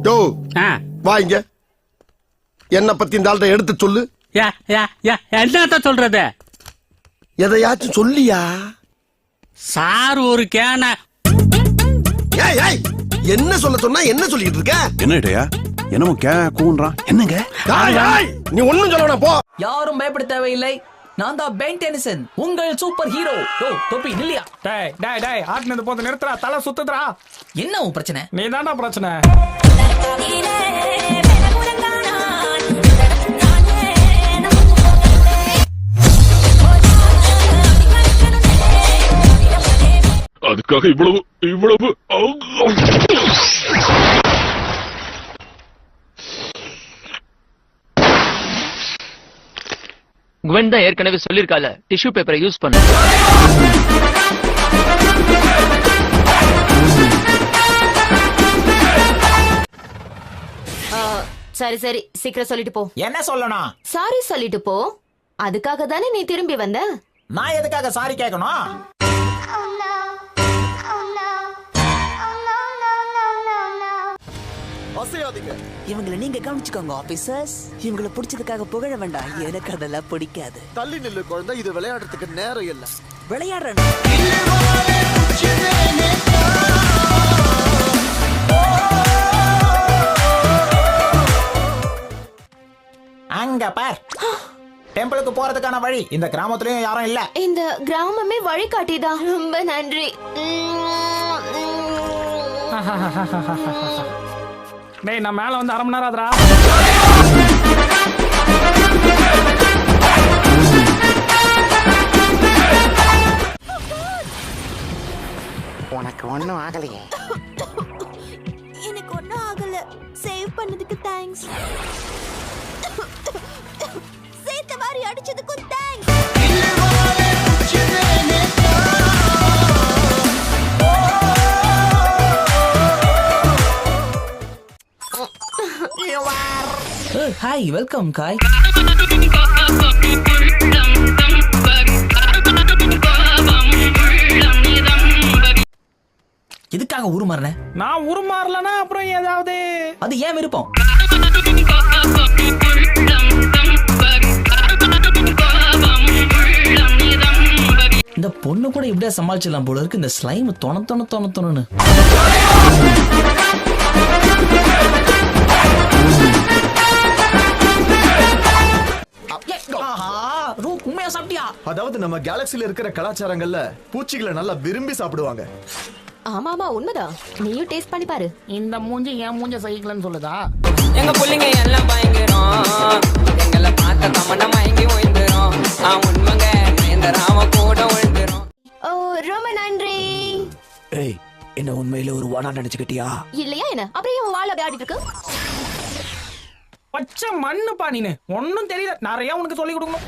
யோ வா இங்க. என்ன பத்தி இந்த ஆள்கிட்ட எடுத்து சொல்லு. என்னத்த சொல்றது? எதையாச்சும் சொல்லியா? சார் ஒரு கேன. என்ன சொல்ல சொன்னா என்ன சொல்லிட்டு இருக்க? என்னடையா என்னமோ கூன்றான். என்னங்க நீ ஒண்ணும் சொல்ல வேணாம் போ. யாரும் பயப்பட தேவையில்லை. நான் தான் பென் டெனிசன், உங்கள் சூப்பர் ஹீரோ. ஓ தொப்பி இல்லையா? டேய் டேய் டேய் ஆட்னது போது நிறுத்துறா, தலை சுத்துதுடா. என்ன உன் பிரச்சனை? நீ தான்டா பிரச்சனை. அதுக்காக இவ்வளவு இவ்வளவு குவென் தான் ஏற்கனவே சொல்லிருக்கால, டிஷ்யூ பேப்பரை யூஸ் பண்ணு. சரி சரி சீக்கிரம் சொல்லிட்டு போ. என்ன சொல்லணும்? சாரி சொல்லிட்டு போ. அதுக்காக தானே நீ திரும்பி வந்த. நான் எதுக்காக சாரி கேட்கணும்? இவங்களை நீங்க கவனிச்சுக்கோங்க ஆபீசர்ஸ். இவங்களை பிடிச்சதுக்காக புகழ வேண்டாம், எனக்கு அதெல்லாம் பிடிக்காது. தள்ளி நில்லு குழந்தை, இது விளையாடுறதுக்கு நேரம் இல்ல. விளையாடுறேன். அங்க பார், டெம்பிளுக்கு போறதுக்கான வழி. இந்த கிராமத்துலயும் யாரும் இல்ல. இந்த கிராமமே வழிகாட்டிதான். ரொம்ப நன்றி. டேய் நான் மேல வந்து 1/2 மணி நேரம் ஆகுதுடா. உனக்கு ஒண்ணும் ஆகலையே? எனக்கு ஒண்ணும் ஆகல. சேவ் பண்ணதுக்கு தேங்க்ஸ். சேத்த மாதிரி அடிச்சதுக்கு தேங்க்ஸ். ஹாய், வெல்கம் காய். எதுக்காக உருமாறின? நான் உருமாறலனா அப்புறம் ஏதாவது அது ஏன் விருப்பம்? இந்த பொண்ணு கூட இப்படியா சமாளிச்சிடலாம் போல இருக்கு. இந்த ஸ்லைம் தொண. உண்மையா சாப்பிட்டியா? அதாவது நம்ம கேலக்சில இருக்கிற கலாச்சாரங்கள்ல பூச்சிகளை நல்லா விரும்பி சாப்பிடுவாங்க. ஆமா ஆமா உண்மைதான். நீயும் டேஸ்ட் பண்ணி பாரு. இந்த மூஞ்சி என் மூஞ்ச சகிக்கலன்னு சொல்லுதா? எங்க புள்ளிங்க எல்லாம் பயங்கரம், எங்களை பார்த்த தமன்னா மயங்கி ஓய்ந்துரும். உண்மைங்க இந்த ராம கூட ஓய்ந்துரும். ஓ ரொம்ப நன்றி. ஏய், என்ன உண்மையில ஒரு வாடா நினைச்சுக்கிட்டியா? இல்லையா என்ன? அப்படியே உன் வாழ விளையாடிட்டு இருக்கு. பச்சை மண்ணுப்பா நீனு. ஒன்னும் தெரியல. நிறைய உனக்கு சொல்லி கொடுக்கணும்.